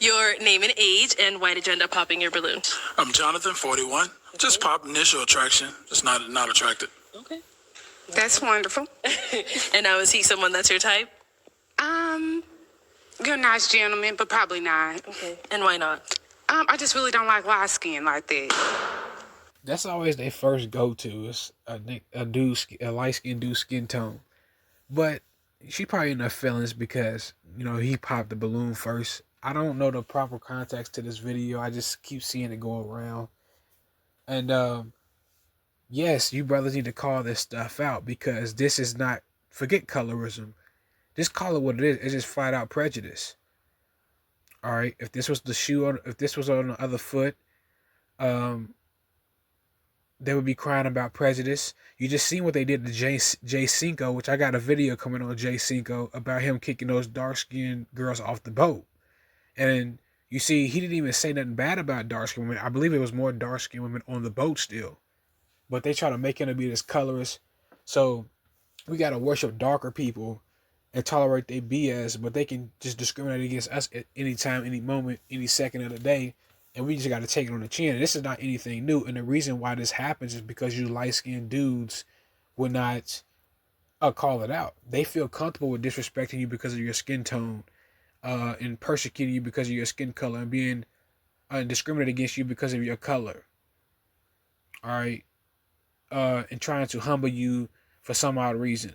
Your name and age, and why did you end up popping your balloon? I'm Jonathan, 41. Okay. Just pop initial attraction. Just not attracted. Okay. That's wonderful. And now, is he someone that's your type? You're a nice gentleman, but probably not. Okay. And why not? I just really don't like light skin like that. That's always their first go-to is a light-skinned dude skin tone. But she probably in her feelings because, he popped the balloon first. I don't know the proper context to this video. I just keep seeing it go around. And, yes, you brothers need to call this stuff out because this is not, forget colorism. Just call it what it is. It's just flat out prejudice. All right. If this was the shoe, if this was on the other foot, they would be crying about prejudice. You just seen what they did to Jay Cinco, which I got a video coming on Jay Cinco about him kicking those dark-skinned girls off the boat. And you see, he didn't even say nothing bad about dark-skinned women. I believe it was more dark-skinned women on the boat still. But they try to make him to be this colorist. So we got to worship darker people and tolerate their BS, but they can just discriminate against us at any time, any moment, any second of the day, and we just got to take it on the chin. And this is not anything new, and the reason why this happens is because you light-skinned dudes would not call it out. They feel comfortable with disrespecting you because of your skin tone, and persecuting you because of your skin color, and being discriminated against you because of your color. All right, and trying to humble you for some odd reason.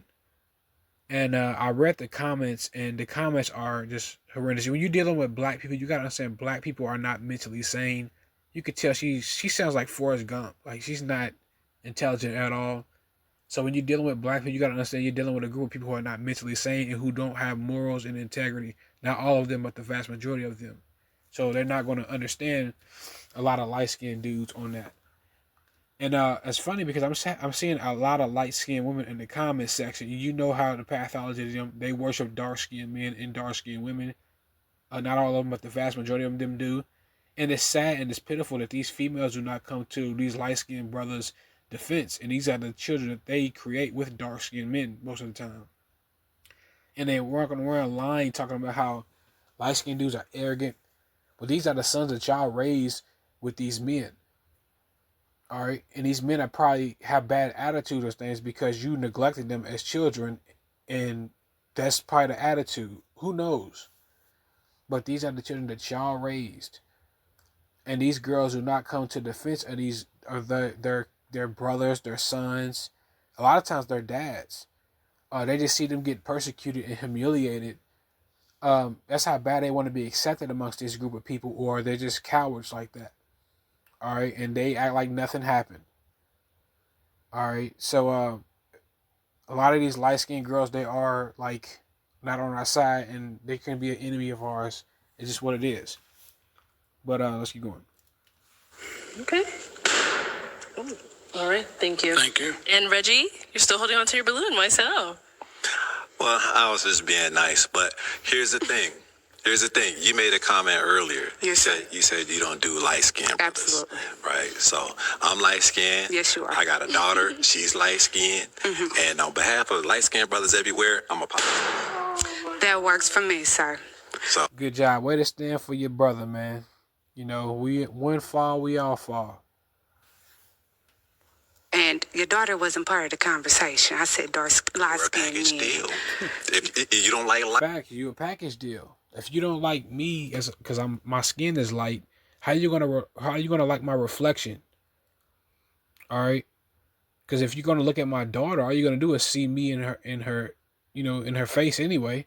And I read the comments, and the comments are just horrendous. When you're dealing with black people, you gotta understand black people are not mentally sane. You could tell she sounds like Forrest Gump. Like, she's not intelligent at all. So when you're dealing with black people, you gotta understand you're dealing with a group of people who are not mentally sane and who don't have morals and integrity. Not all of them, but the vast majority of them. So they're not going to understand a lot of light-skinned dudes on that. And it's funny because I'm seeing a lot of light-skinned women in the comment section. You know how the pathology of them, they worship dark-skinned men and dark-skinned women. Not all of them, but the vast majority of them do. And it's sad and it's pitiful that these females do not come to these light-skinned brothers' defense. And these are the children that they create with dark-skinned men most of the time. And they walk around lying, talking about how light-skinned dudes are arrogant. But these are the sons that y'all raised with these men. All right, and these men are probably have bad attitudes or things because you neglected them as children, and that's probably the attitude. Who knows? But these are the children that y'all raised, and these girls do not come to defense of these of their brothers, their sons. A lot of times, their dads. They just see them get persecuted and humiliated. That's how bad they want to be accepted amongst this group of people, or they're just cowards like that. All right, and they act like nothing happened. All right, so a lot of these light-skinned girls, they are like not on our side, and they can be an enemy of ours. It's just what it is. But let's keep going. Okay. Ooh. All right, thank you. Thank you. And Reggie, you're still holding on to your balloon. Why so? Well, I was just being nice, but here's the thing. You made a comment earlier. Yes, sir. You said you don't do light skin brothers. Absolutely. Right. So I'm light skinned. Yes, you are. I got a daughter. She's light skinned. Mm-hmm. And on behalf of light skinned brothers everywhere, I'm a That works for me, sir. So Good job. Way to stand for your brother, man. You know, we one fall, we all fall. And your daughter wasn't part of the conversation. I said light we're a skin package men. deal. If you don't like light, Fact, you a package deal. If you don't like me because my skin is light, how you gonna like my reflection? All right, because if you're gonna look at my daughter, all you're gonna do is see me in her face anyway.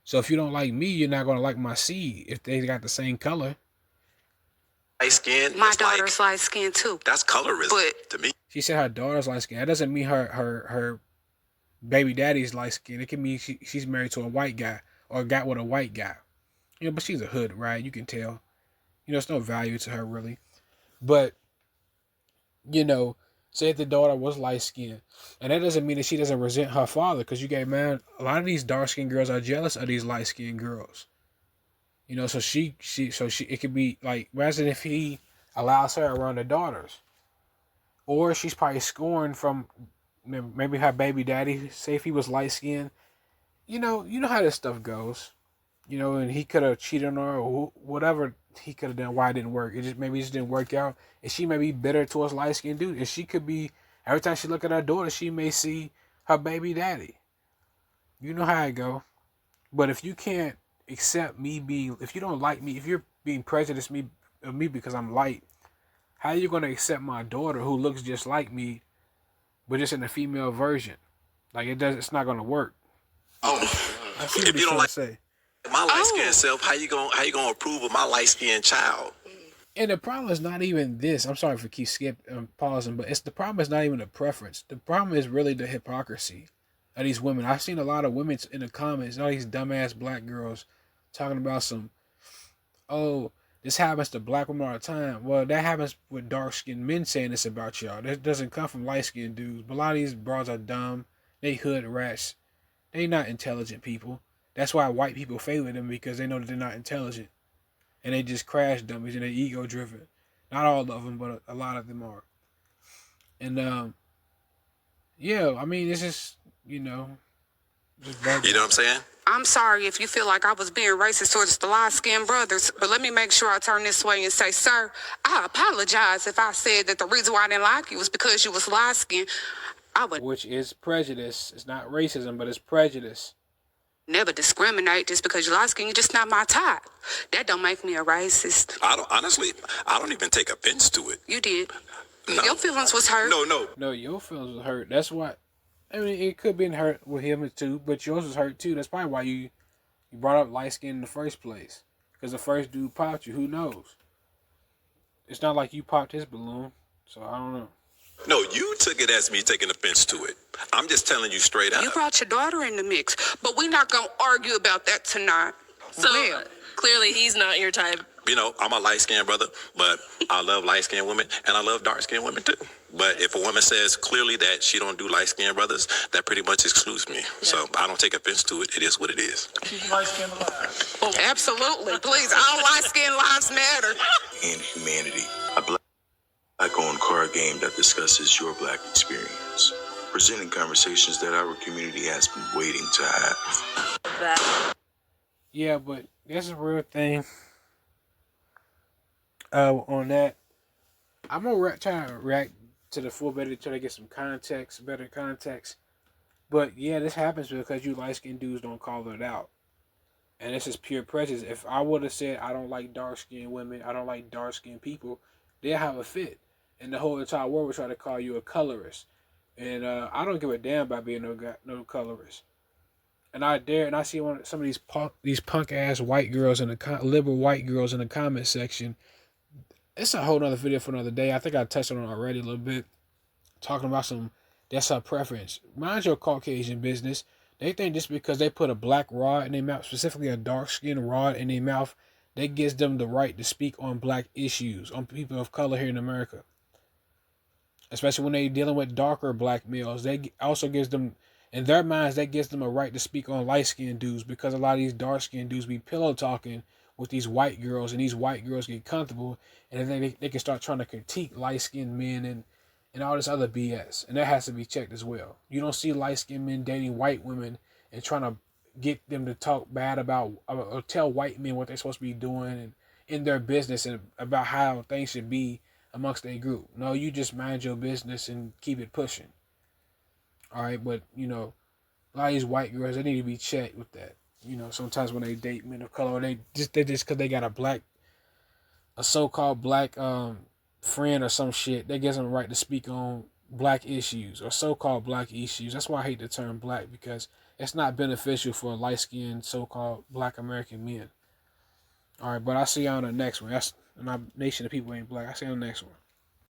So if you don't like me, you're not gonna like my seed if they got the same color. light skin, My daughter's light skin too. that's colorism But- to me. She said her daughter's light skin. That doesn't mean her baby daddy's light skin. It can mean she's married to a white guy or got with a white guy. You know, but she's a hood, right? You can tell. You know, it's no value to her really. But, you know, say if the daughter was light skinned. And that doesn't mean that she doesn't resent her father, because you get mad. A lot of these dark skinned girls are jealous of these light skinned girls. You know, so she it could be like, imagine if he allows her around the daughters. Or she's probably scorned from maybe her baby daddy. Say if he was light skinned. You know how this stuff goes. you know, and he could have cheated on her or whatever he could have done. Why it didn't work? Maybe it just didn't work out. And she may be bitter towards light skinned dude. And she could be every time she look at her daughter, she may see her baby daddy. You know how it go. But if you can't accept me being, if you don't like me, if you're being prejudiced of me because I'm light, how are you gonna accept my daughter who looks just like me, but just in a female version? Like it's not gonna work. Oh, I see what if he's you don't trying like to say. my light skinned self, how you gonna approve of my light skinned child? And the problem is not even this. I'm sorry for pausing, but the problem is not even the preference. The problem is really the hypocrisy of these women. I've seen a lot of women in the comments, all these dumbass black girls talking about oh, this happens to black women all the time. Well, that happens with dark skinned men saying this about y'all. That doesn't come from light skinned dudes. But a lot of these bras are dumb. They hood rats. They not intelligent people. That's why white people favor them, because they know that they're not intelligent. And they just crash dummies and they're ego driven. Not all of them, but a lot of them are. And yeah, I mean, it's just, just bad. You know what I'm saying? I'm sorry if you feel like I was being racist towards the light-skinned brothers, but let me make sure I turn this way and say, sir, I apologize if I said that the reason why I didn't like you was because you was light-skinned. I would Which is prejudice. It's not racism, but it's prejudice. never discriminate just because you're light-skinned. You're just not my type. That don't make me a racist. I don't even take offense to it. You did. No. Your feelings was hurt. No, your feelings was hurt. That's why. I mean, it could be hurt with him too, but yours was hurt too. That's probably why you brought up light skin in the first place. Because the first dude popped you. Who knows? It's not like you popped his balloon, so I don't know. No, you took it as me taking offense to it. I'm just telling you straight up. You brought your daughter in the mix, but we're not going to argue about that tonight. So Well, clearly he's not your type. You know, I'm a light-skinned brother, but I love light-skinned women, and I love dark-skinned women too. But if a woman says clearly that she don't do light-skinned brothers, that pretty much excludes me. So I don't take offense to it. It is what it is. Keep light-skinned alive. absolutely. Please, all light-skinned lives matter. And humanity, a black-owned card game that discusses your black experience, presenting conversations that our community has been waiting to have. That. Yeah, but that's a real thing. On that, I'm gonna try to react to the full better, try to get some better context. But yeah, this happens because you light skinned dudes don't call it out, and this is pure prejudice. If I would have said I don't like dark skinned women, I don't like dark skinned people, they'll have a fit, and the whole entire world would try to call you a colorist. And I don't give a damn about being no colorist. And I see some of these punk ass white girls liberal white girls in the comment section. It's a whole nother video for another day. I think I touched on it already a little bit. Talking about that's her preference. Mind your Caucasian business. They think just because they put a black rod in their mouth, specifically a dark skinned rod in their mouth, that gives them the right to speak on black issues, on people of color here in America. Especially when they're dealing with darker black males. They also gives them, in their minds, that gives them a right to speak on light skinned dudes, because a lot of these dark skinned dudes be pillow talking with these white girls, and these white girls get comfortable, and then they can start trying to critique light-skinned men and all this other BS, and that has to be checked as well. You don't see light-skinned men dating white women and trying to get them to talk bad about or tell white men what they're supposed to be doing and in their business and about how things should be amongst their group. No, you just mind your business and keep it pushing. All right, but a lot of these white girls, they need to be checked with that. Sometimes when they date men of color, they just because they got a so-called black friend or some shit, that gives them the right to speak on black issues or so-called black issues. That's why I hate the term black, because it's not beneficial for light-skinned so-called black American men. All right, but I'll see y'all on the next one. My nation of people ain't black. I'll see you on the next one.